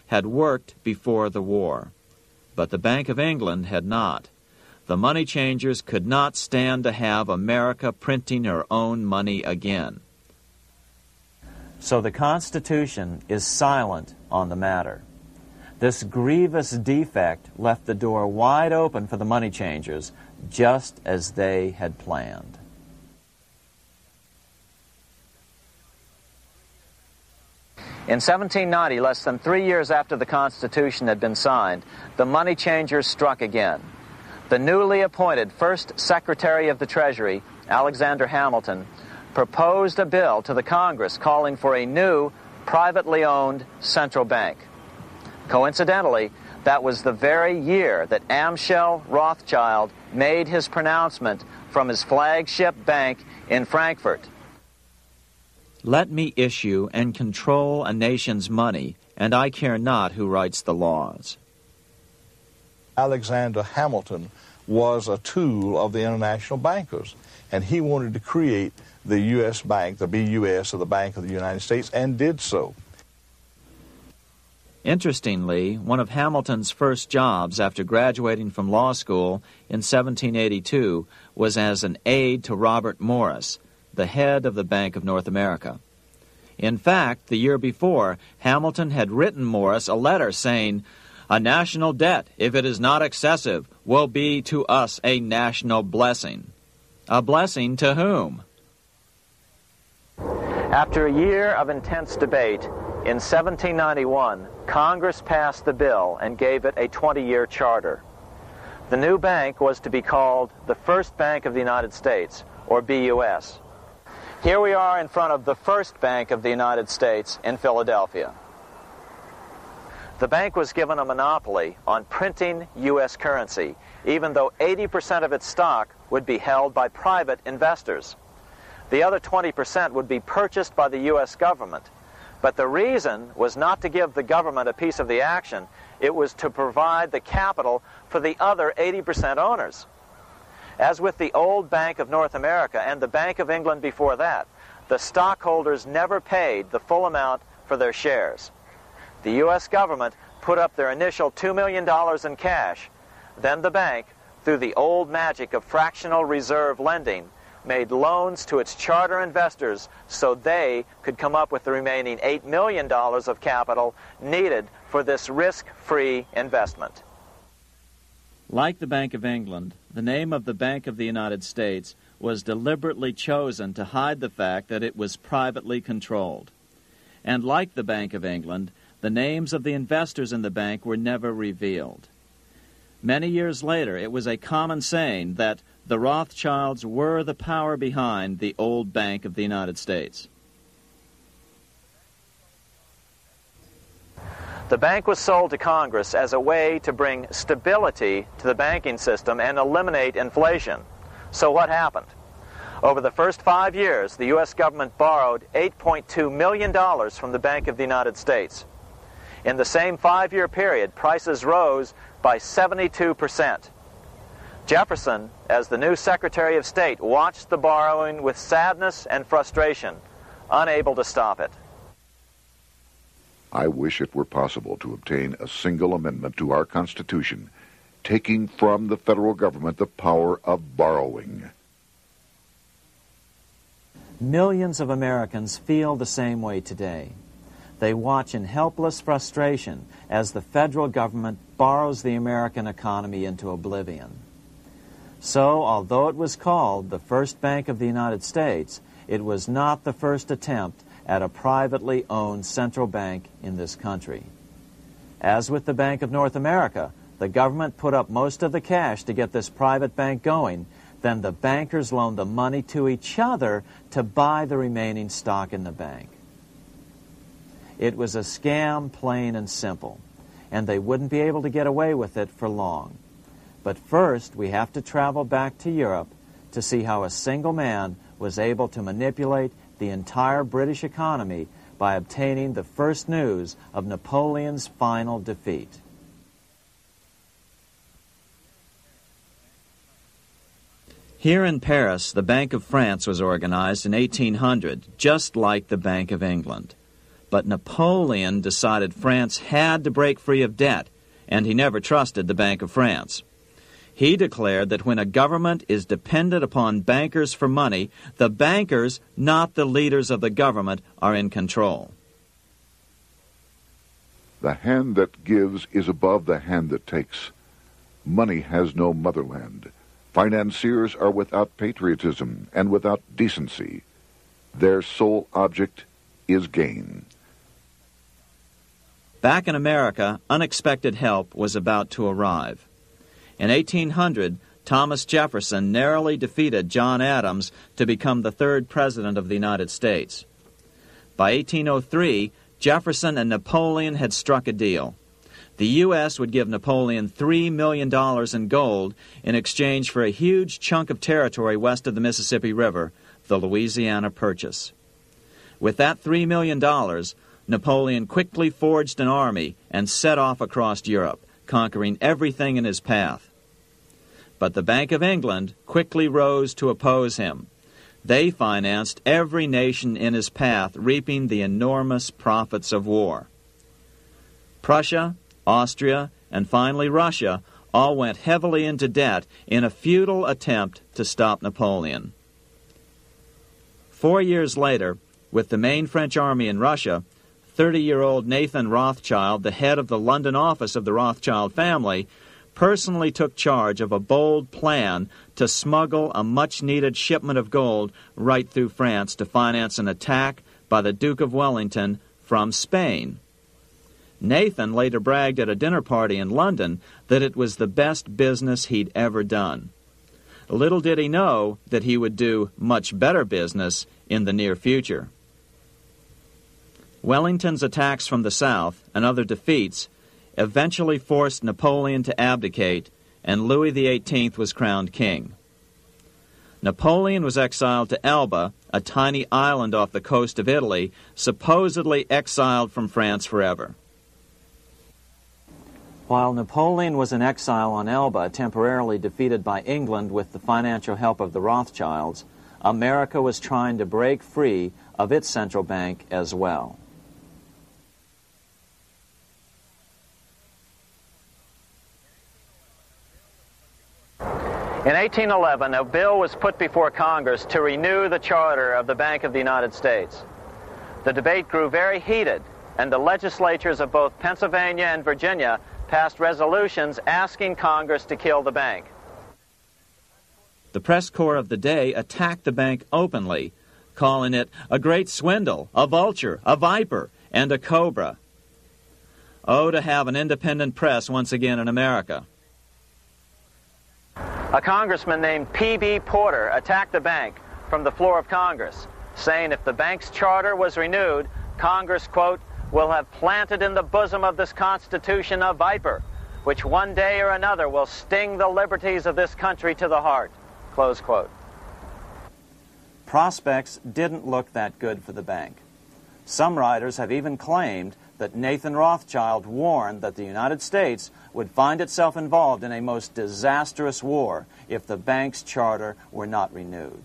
had worked before the war, but the Bank of England had not. The money changers could not stand to have America printing her own money again. So the Constitution is silent on the matter. This grievous defect left the door wide open for the money changers, just as they had planned. In 1790, less than 3 years after the Constitution had been signed, the money changers struck again. The newly appointed first Secretary of the Treasury, Alexander Hamilton, proposed a bill to the Congress calling for a new, privately owned central bank. Coincidentally, that was the very year that Amschel Rothschild made his pronouncement from his flagship bank in Frankfurt. Let me issue and control a nation's money, and I care not who writes the laws. Alexander Hamilton was a tool of the international bankers, and he wanted to create the U.S. Bank, the BUS, or the Bank of the United States, and did so. Interestingly, one of Hamilton's first jobs after graduating from law school in 1782 was as an aide to Robert Morris, the head of the Bank of North America. In fact, the year before, Hamilton had written Morris a letter saying, "A national debt, if it is not excessive, will be to us a national blessing." A blessing to whom? After a year of intense debate, in 1791, Congress passed the bill and gave it a 20-year charter. The new bank was to be called the First Bank of the United States, or BUS. Here we are in front of the First Bank of the United States in Philadelphia. The bank was given a monopoly on printing U.S. currency, even though 80% of its stock would be held by private investors. The other 20% would be purchased by the U.S. government. But the reason was not to give the government a piece of the action. It was to provide the capital for the other 80% owners. As with the old Bank of North America and the Bank of England before that, the stockholders never paid the full amount for their shares. The U.S. government put up their initial $2 million in cash. Then the bank, through the old magic of fractional reserve lending, made loans to its charter investors so they could come up with the remaining $8 million of capital needed for this risk-free investment. Like the Bank of England, the name of the Bank of the United States was deliberately chosen to hide the fact that it was privately controlled. And like the Bank of England, the names of the investors in the bank were never revealed. Many years later, it was a common saying that the Rothschilds were the power behind the old Bank of the United States. The bank was sold to Congress as a way to bring stability to the banking system and eliminate inflation. So what happened? Over the first 5 years, the U.S. government borrowed $8.2 million from the Bank of the United States. In the same 5-year period, prices rose by 72%. Jefferson, as the new Secretary of State, watched the borrowing with sadness and frustration, unable to stop it. I wish it were possible to obtain a single amendment to our Constitution, taking from the federal government the power of borrowing. Millions of Americans feel the same way today. They watch in helpless frustration as the federal government borrows the American economy into oblivion. So, although it was called the First Bank of the United States, it was not the first attempt at a privately owned central bank in this country. As with the Bank of North America, the government put up most of the cash to get this private bank going, then the bankers loaned the money to each other to buy the remaining stock in the bank. It was a scam, plain and simple, and they wouldn't be able to get away with it for long. But first, we have to travel back to Europe to see how a single man was able to manipulate the entire British economy by obtaining the first news of Napoleon's final defeat. Here in Paris, the Bank of France was organized in 1800, just like the Bank of England. But Napoleon decided France had to break free of debt, and he never trusted the Bank of France. He declared that when a government is dependent upon bankers for money, the bankers, not the leaders of the government, are in control. The hand that gives is above the hand that takes. Money has no motherland. Financiers are without patriotism and without decency. Their sole object is gain. Back in America, unexpected help was about to arrive. In 1800, Thomas Jefferson narrowly defeated John Adams to become the third president of the United States. By 1803, Jefferson and Napoleon had struck a deal. The U.S. would give Napoleon $3 million in gold in exchange for a huge chunk of territory west of the Mississippi River, the Louisiana Purchase. With that $3 million, Napoleon quickly forged an army and set off across Europe, conquering everything in his path. But the Bank of England quickly rose to oppose him. They financed every nation in his path, reaping the enormous profits of war. Prussia, Austria, and finally Russia all went heavily into debt in a futile attempt to stop Napoleon. 4 years later, with the main French army in Russia, 30-year-old Nathan Rothschild, the head of the London office of the Rothschild family, personally took charge of a bold plan to smuggle a much-needed shipment of gold right through France to finance an attack by the Duke of Wellington from Spain. Nathan later bragged at a dinner party in London that it was the best business he'd ever done. Little did he know that he would do much better business in the near future. Wellington's attacks from the south and other defeats eventually forced Napoleon to abdicate, and Louis XVIII was crowned king. Napoleon was exiled to Elba, a tiny island off the coast of Italy, supposedly exiled from France forever. While Napoleon was in exile on Elba, temporarily defeated by England with the financial help of the Rothschilds, America was trying to break free of its central bank as well. In 1811, a bill was put before Congress to renew the charter of the Bank of the United States. The debate grew very heated, and the legislatures of both Pennsylvania and Virginia passed resolutions asking Congress to kill the bank. The press corps of the day attacked the bank openly, calling it a great swindle, a vulture, a viper, and a cobra. Oh, to have an independent press once again in America. A congressman named P.B. Porter attacked the bank from the floor of Congress, saying if the bank's charter was renewed, Congress, quote, will have planted in the bosom of this Constitution a viper, which one day or another will sting the liberties of this country to the heart, close quote. Prospects didn't look that good for the bank. Some writers have even claimed that Nathan Rothschild warned that the United States would find itself involved in a most disastrous war if the bank's charter were not renewed.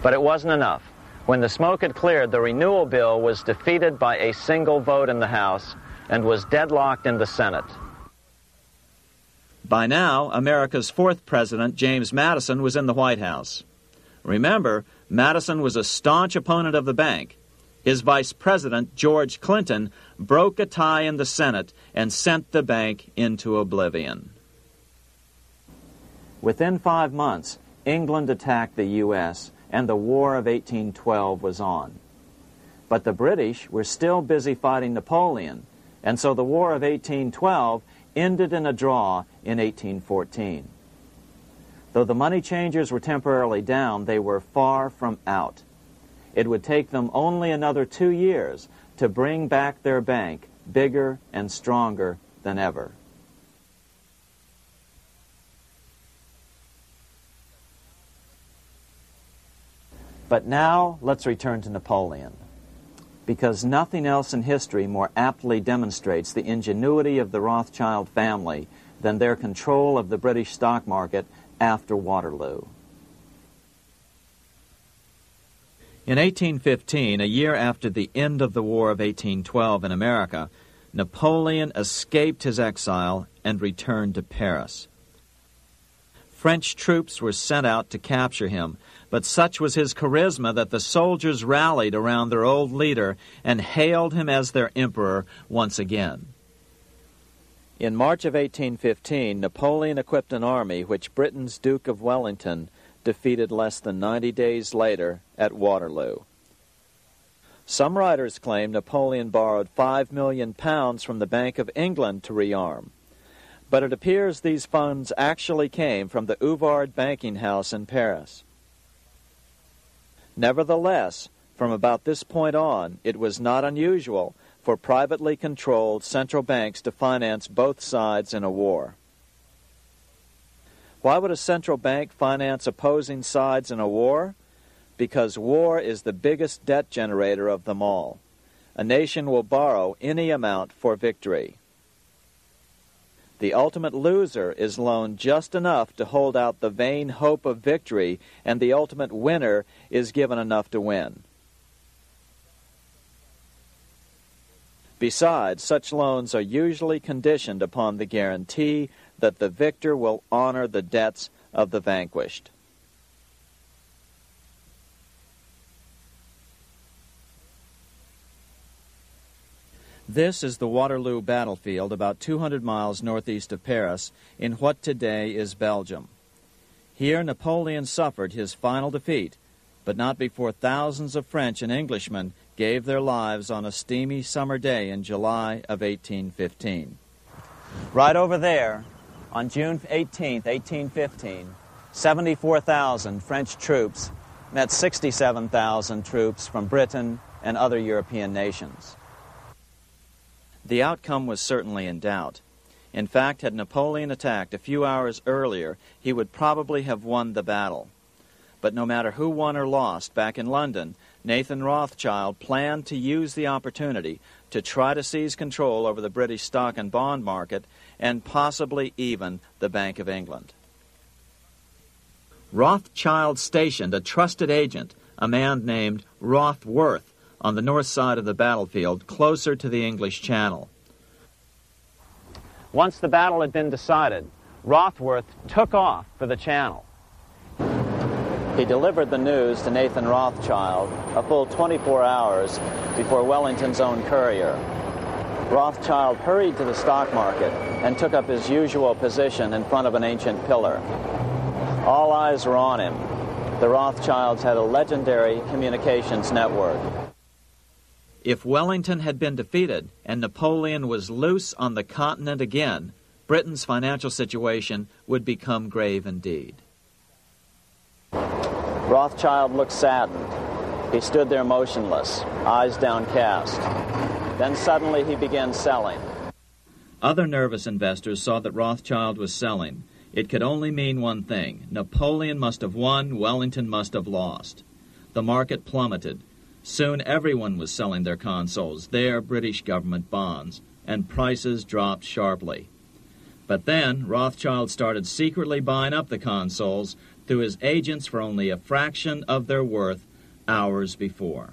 But it wasn't enough. When the smoke had cleared, the renewal bill was defeated by a single vote in the House and was deadlocked in the Senate. By now, America's fourth president, James Madison, was in the White House. Remember, Madison was a staunch opponent of the bank. His vice president, George Clinton, broke a tie in the Senate and sent the bank into oblivion. Within 5 months, England attacked the U.S., and the War of 1812 was on. But the British were still busy fighting Napoleon, and so the War of 1812 ended in a draw in 1814. Though the money changers were temporarily down, they were far from out. It would take them only another 2 years to bring back their bank bigger and stronger than ever. But now let's return to Napoleon, because nothing else in history more aptly demonstrates the ingenuity of the Rothschild family than their control of the British stock market after Waterloo. In 1815, a year after the end of the War of 1812 in America, Napoleon escaped his exile and returned to Paris. French troops were sent out to capture him, but such was his charisma that the soldiers rallied around their old leader and hailed him as their emperor once again. In March of 1815, Napoleon equipped an army which Britain's Duke of Wellington defeated less than 90 days later at Waterloo. Some writers claim Napoleon borrowed £5 million from the Bank of England to rearm, but it appears these funds actually came from the Ouvard banking house in Paris. Nevertheless, from about this point on, it was not unusual for privately controlled central banks to finance both sides in a war. Why would a central bank finance opposing sides in a war? Because war is the biggest debt generator of them all. A nation will borrow any amount for victory. The ultimate loser is loaned just enough to hold out the vain hope of victory, and the ultimate winner is given enough to win. Besides, such loans are usually conditioned upon the guarantee that the victor will honor the debts of the vanquished. This is the Waterloo battlefield about 200 miles northeast of Paris in what today is Belgium. Here Napoleon suffered his final defeat, but not before thousands of French and Englishmen gave their lives on a steamy summer day in July of 1815. Right over there, on June 18, 1815, 74,000 French troops met 67,000 troops from Britain and other European nations. The outcome was certainly in doubt. In fact, had Napoleon attacked a few hours earlier, he would probably have won the battle. But no matter who won or lost, back in London, Nathan Rothschild planned to use the opportunity to try to seize control over the British stock and bond market and possibly even the Bank of England. Rothschild stationed a trusted agent, a man named Rothworth, on the north side of the battlefield, closer to the English Channel. Once the battle had been decided, Rothworth took off for the Channel. He delivered the news to Nathan Rothschild a full 24 hours before Wellington's own courier. Rothschild hurried to the stock market and took up his usual position in front of an ancient pillar. All eyes were on him. The Rothschilds had a legendary communications network. If Wellington had been defeated and Napoleon was loose on the continent again, Britain's financial situation would become grave indeed. Rothschild looked saddened. He stood there motionless, eyes downcast. Then suddenly he began selling. Other nervous investors saw that Rothschild was selling. It could only mean one thing. Napoleon must have won, Wellington must have lost. The market plummeted. Soon everyone was selling their consols, their British government bonds, and prices dropped sharply. But then Rothschild started secretly buying up the consols through his agents for only a fraction of their worth hours before.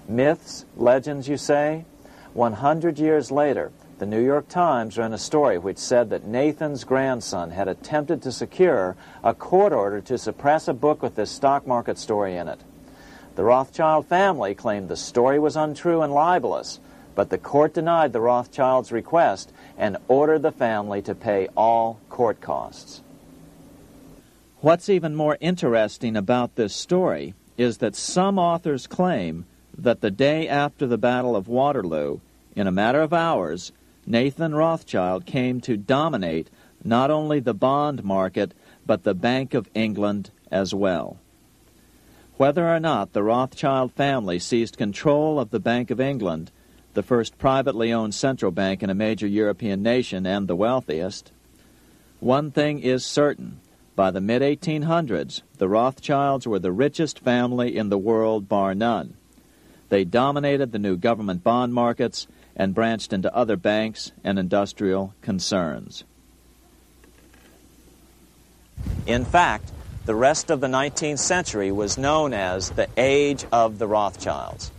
Myths, legends, you say? 100 years later, the New York Times ran a story which said that Nathan's grandson had attempted to secure a court order to suppress a book with this stock market story in it. The Rothschild family claimed the story was untrue and libelous, but the court denied the Rothschilds' request and ordered the family to pay all court costs. What's even more interesting about this story is that some authors claim that the day after the Battle of Waterloo, in a matter of hours, Nathan Rothschild came to dominate not only the bond market, but the Bank of England as well. Whether or not the Rothschild family seized control of the Bank of England, the first privately owned central bank in a major European nation and the wealthiest, one thing is certain. By the mid-1800s, the Rothschilds were the richest family in the world, bar none. They dominated the new government bond markets and branched into other banks and industrial concerns. In fact, The rest of the 19th century was known as the Age of the Rothschilds.